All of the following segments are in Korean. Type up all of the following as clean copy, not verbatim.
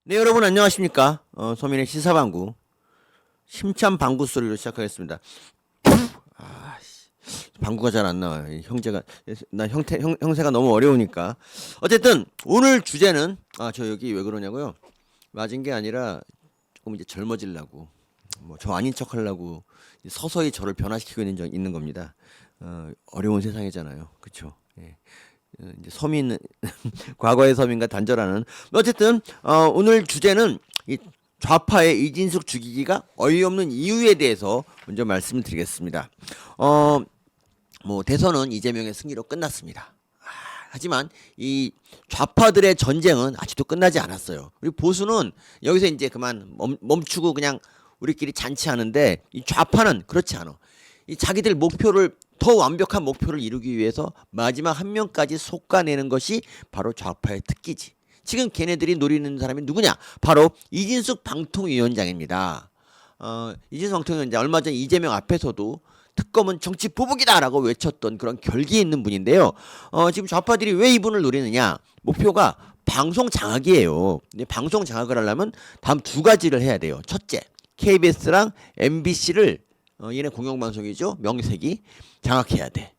네, 여러분 안녕하십니까? 서민의 시사방구 심찬 방구 소리로 시작하겠습니다. 방구가 잘 안 나와요. 이 형제가 나 형세가 너무 어려우니까. 어쨌든 오늘 주제는 저 여기 왜 그러냐고요? 맞은 게 아니라 조금 이제 젊어지려고 뭐 저 아닌 척하려고 서서히 저를 변화시키고 있는 겁니다. 어려운 세상이잖아요. 그렇죠? 예. 이제 서민 과거의 서민과 단절하는 어쨌든 오늘 주제는 이 좌파의 이진숙 죽이기가 어이없는 이유에 대해서 먼저 말씀을 드리겠습니다. 뭐 대선은 이재명의 승리로 끝났습니다. 하지만 이 좌파들의 전쟁은 아직도 끝나지 않았어요. 우리 보수는 여기서 이제 그만 멈추고 그냥 우리끼리 잔치하는데 이 좌파는 그렇지 않아. 이 자기들 목표를 더 완벽한 목표를 이루기 위해서 마지막 한 명까지 솎아내는 것이 바로 좌파의 특기지. 지금 걔네들이 노리는 사람이 누구냐? 바로 이진숙 방통위원장입니다. 이진숙 방통위원장 얼마 전 이재명 앞에서도 특검은 정치 보복이다라고 외쳤던 그런 결기 있는 분인데요. 지금 좌파들이 왜 이분을 노리느냐? 목표가 방송 장악이에요. 근데 방송 장악을 하려면 다음 두 가지를 해야 돼요. 첫째, KBS랑 MBC를 얘네 공영방송이죠. 명색이 장악해야 돼.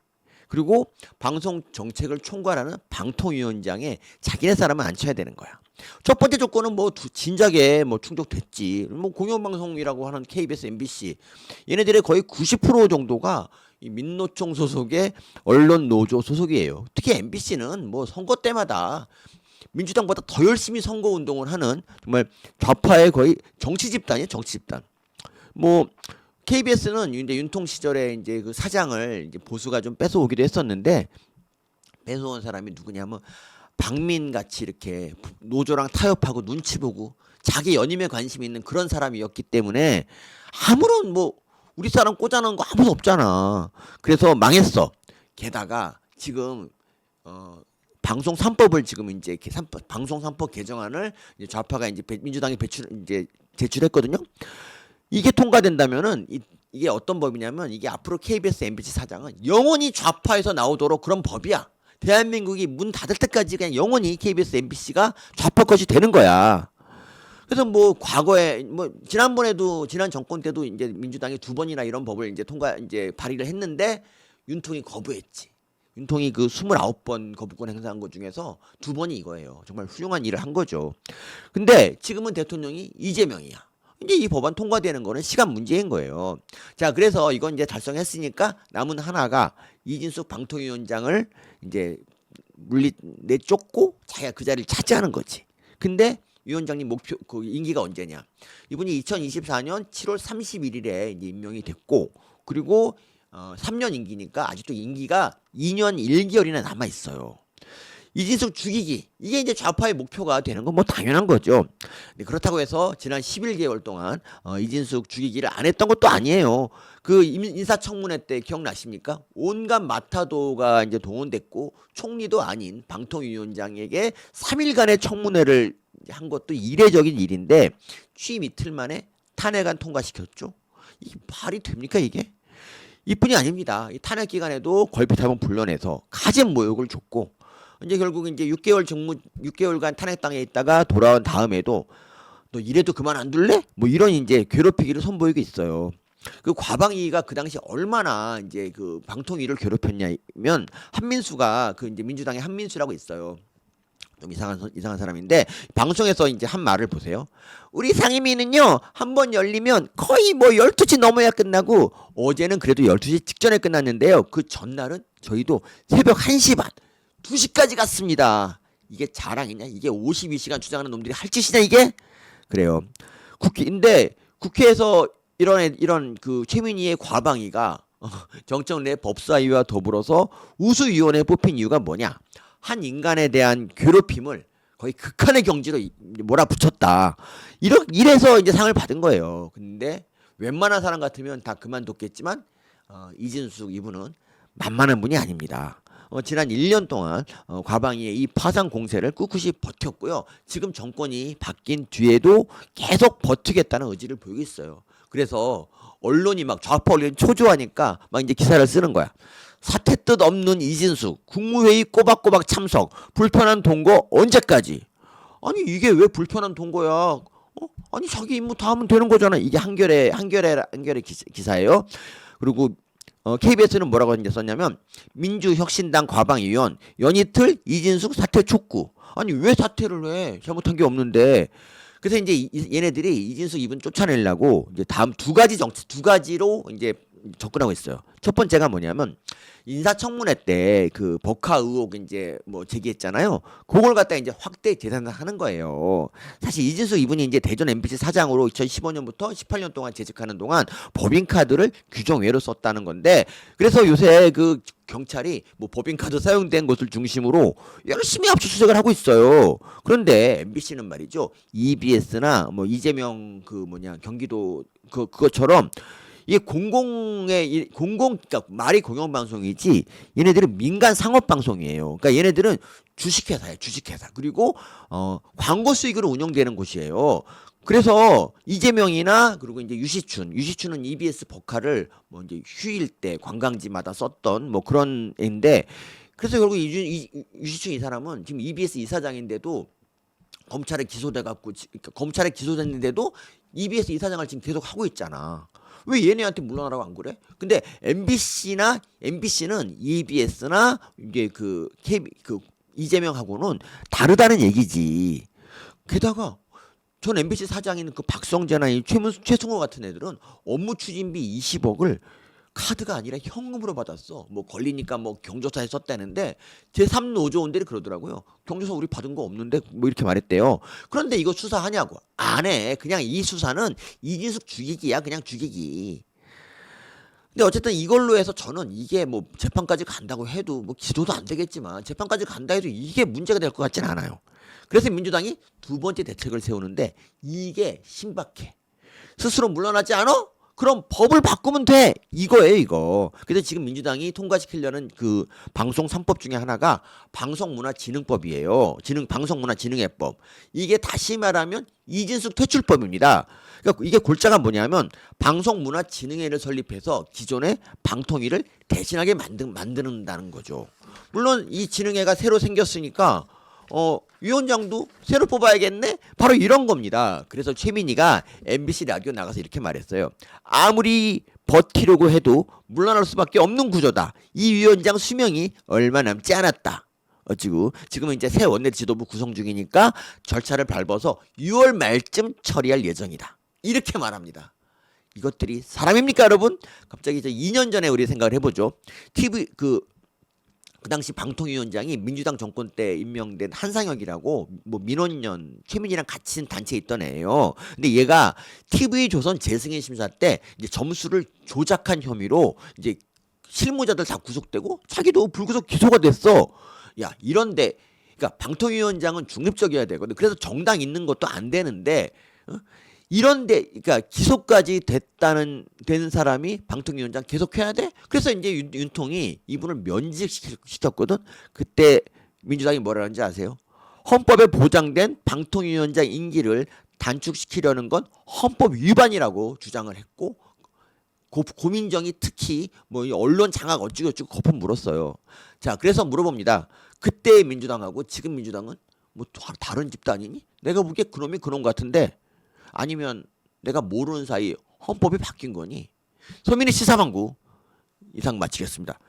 그리고 방송 정책을 총괄하는 방통위원장에 자기네 사람은 앉혀야 되는 거야. 첫 번째 조건은 뭐 진작에 뭐 충족됐지. 뭐 공영방송이라고 하는 KBS, MBC 얘네들의 거의 90% 정도가 이 민노총 소속의 언론 노조 소속이에요. 특히 MBC는 뭐 선거 때마다 민주당보다 더 열심히 선거 운동을 하는 정말 좌파의 거의 정치 집단이에요. 정치 집단. 뭐 KBS는 이제 윤통 시절에 이제 그 사장을 이제 보수가 좀 뺏어오기도 했었는데 뺏어온 사람이 누구냐면 박민 같이 이렇게 노조랑 타협하고 눈치 보고 자기 연임에 관심 있는 그런 사람이었기 때문에 아무런 뭐 우리 사람 꽂아놓은 거 아무도 없잖아. 그래서 망했어. 게다가 지금 방송 3법을 지금 이제 방송 3법 개정안을 이제 좌파가 이제 민주당이 제출했거든요. 이게 통과된다면은 이게 어떤 법이냐면 이게 앞으로 KBS, MBC 사장은 영원히 좌파에서 나오도록 그런 법이야. 대한민국이 문 닫을 때까지 그냥 영원히 KBS, MBC가 좌파 것이 되는 거야. 그래서 뭐 과거에 뭐 지난번에도 지난 정권 때도 이제 민주당이 두 번이나 이런 법을 이제 발의를 했는데 윤통이 거부했지. 윤통이 그 29번 거부권 행사한 것 중에서 두 번이 이거예요. 정말 훌륭한 일을 한 거죠. 근데 지금은 대통령이 이재명이야. 이제 이 법안 통과되는 거는 시간 문제인 거예요. 자, 그래서 이건 이제 달성했으니까 남은 하나가 이진숙 방통위원장을 이제 내쫓고 자기가 그 자리를 차지하는 거지. 근데 위원장님 목표 그 임기가 언제냐? 이분이 2024년 7월 31일에 이제 임명이 됐고 그리고 3년 임기니까 아직도 임기가 2년 1개월이나 남아 있어요. 이진숙 죽이기 이게 이제 좌파의 목표가 되는 건 뭐 당연한 거죠. 근데 그렇다고 해서 지난 11개월 동안 이진숙 죽이기를 안 했던 것도 아니에요. 그 인사청문회 때 기억나십니까? 온갖 마타도가 이제 동원됐고 총리도 아닌 방통위원장에게 3일간의 청문회를 한 것도 이례적인 일인데 취임 이틀 만에 탄핵안 통과시켰죠. 이게 말이 됩니까 이게? 이뿐이 아닙니다. 이 탄핵 기간에도 걸핏하면 불러내서 가진 모욕을 줬고 이제 결국 이제 6개월간 탄핵당에 있다가 돌아온 다음에도 너 이래도 그만 안 둘래? 뭐 이런 이제 괴롭히기를 선보이고 있어요. 그 과방위가 그 당시 얼마나 이제 그 방통위를 괴롭혔냐면 한민수가 그 이제 민주당의 한민수라고 있어요. 좀 이상한 사람인데 방송에서 이제 한 말을 보세요. 우리 상임위는요 한 번 열리면 거의 뭐 12시 넘어야 끝나고 어제는 그래도 12시 직전에 끝났는데요. 그 전날은 저희도 새벽 1시 반 2시까지 갔습니다. 이게 자랑이냐? 이게 52시간 주장하는 놈들이 할 짓이냐 이게? 그래요. 근데 국회에서 이런 그 최민희의 과방위가 정청래 법사위와 더불어서 우수위원회에 뽑힌 이유가 뭐냐? 한 인간에 대한 괴롭힘을 거의 극한의 경지로 몰아붙였다. 이래서 이제 상을 받은 거예요. 근데 웬만한 사람 같으면 다 그만뒀겠지만 이진숙 이분은 만만한 분이 아닙니다. 지난 1년 동안 과방위의 이 파상 공세를 꿋꿋이 버텼고요. 지금 정권이 바뀐 뒤에도 계속 버티겠다는 의지를 보이고 있어요. 그래서 언론이 막 좌파 언론이 초조하니까 막 이제 기사를 쓰는 거야. 사퇴 뜻 없는 이진숙 국무회의 꼬박꼬박 참석 불편한 동거 언제까지? 아니 이게 왜 불편한 통고야? 아니 자기 임무 다 하면 되는 거잖아. 이게 한겨레 기사예요. 그리고 KBS는 뭐라고 썼냐면 민주혁신당 과방위원 연이틀 이진숙 사퇴 촉구. 아니 왜 사퇴를 해? 잘못한 게 없는데. 그래서 이제 얘네들이 이진숙 이분 쫓아내려고 이제 다음 두 가지로 이제 접근하고 있어요. 첫 번째가 뭐냐면 인사청문회 때 그 법카 의혹 이제 뭐 제기했잖아요. 그걸 갖다 이제 확대 재산하는 거예요. 사실 이진숙 이분이 이제 대전 MBC 사장으로 2015년부터 18년 동안 재직하는 동안 법인카드를 규정외로 썼다는 건데, 그래서 요새 그 경찰이 뭐 법인카드 사용된 것을 중심으로 열심히 압수수색을 하고 있어요. 그런데 MBC는 말이죠, EBS나 뭐 이재명 그 뭐냐 경기도 그것처럼 이게 그러니까 말이 공영방송이지 얘네들은 민간 상업방송이에요. 그러니까 얘네들은 주식회사예요, 주식회사. 그리고 광고 수익으로 운영되는 곳이에요. 그래서 이재명이나 그리고 이제 유시춘은 EBS 버카를 뭐 이제 휴일 때 관광지마다 썼던 뭐 그런 애인데, 그래서 결국 유시춘 이 사람은 지금 EBS 이사장인데도 검찰에 기소됐는데도 EBS 이사장을 지금 계속 하고 있잖아. 왜 얘네한테 물러나라고 안 그래? 근데 MBC는 EBS나 이게 그 이재명하고는 다르다는 얘기지. 게다가 전 MBC 사장인 그 박성재나 이 최승호 같은 애들은 업무 추진비 20억을 카드가 아니라 현금으로 받았어. 뭐 걸리니까 뭐 경조사에 썼다는데 제3노조원들이 그러더라고요. 경조사 우리 받은 거 없는데 뭐 이렇게 말했대요. 그런데 이거 수사하냐고. 안 해. 그냥 이 수사는 이진숙 죽이기야. 그냥 죽이기. 근데 어쨌든 이걸로 해서 저는 이게 뭐 재판까지 간다고 해도 뭐 기소도 안 되겠지만 재판까지 간다 해도 이게 문제가 될 것 같지는 않아요. 그래서 민주당이 두 번째 대책을 세우는데 이게 신박해. 스스로 물러나지 않아? 그럼 법을 바꾸면 돼. 이거예요, 이거. 그래서 지금 민주당이 통과시키려는 그 방송 3법 중에 하나가 방송문화진흥법이에요. 방송문화진흥예법. 이게 다시 말하면 이진숙 퇴출법입니다. 그러니까 이게 골자가 뭐냐면 방송문화진흥회를 설립해서 기존의 방통위를 대신하게 만드는다는 거죠. 물론 이 진흥회가 새로 생겼으니까 위원장도 새로 뽑아야겠네? 바로 이런 겁니다. 그래서 최민희가 MBC 라디오 나가서 이렇게 말했어요. 아무리 버티려고 해도 물러날 수밖에 없는 구조다. 이 위원장 수명이 얼마 남지 않았다. 어찌고 지금은 이제 새 원내 지도부 구성 중이니까 절차를 밟아서 6월 말쯤 처리할 예정이다. 이렇게 말합니다. 이것들이 사람입니까, 여러분? 갑자기 이제 2년 전에 우리 생각을 해보죠. 그 당시 방통위원장이 민주당 정권 때 임명된 한상혁이라고 뭐 민원연 최민희랑 같이 단체에 있던 애예요. 근데 얘가 TV조선 재승인 심사 때 이제 점수를 조작한 혐의로 이제 실무자들 다 구속되고 자기도 불구속 기소가 됐어. 야, 이런데 그러니까 방통위원장은 중립적이어야 되거든. 그래서 정당 있는 것도 안 되는데 이런데 그러니까 기소까지 된 사람이 방통위원장 계속해야 돼? 그래서 이제 윤통이 이분을 면직시켰거든. 그때 민주당이 뭐라는지 아세요? 헌법에 보장된 방통위원장 임기를 단축시키려는 건 헌법 위반이라고 주장을 했고, 고민정이 특히 뭐 언론 장악 어찌고저찌고 거품 물었어요. 자, 그래서 물어봅니다. 그때 민주당하고 지금 민주당은 뭐 다른 집단이니? 내가 보기에 그놈이 그놈 같은데, 아니면 내가 모르는 사이 헌법이 바뀐 거니? 서민의 시사망구 이상 마치겠습니다.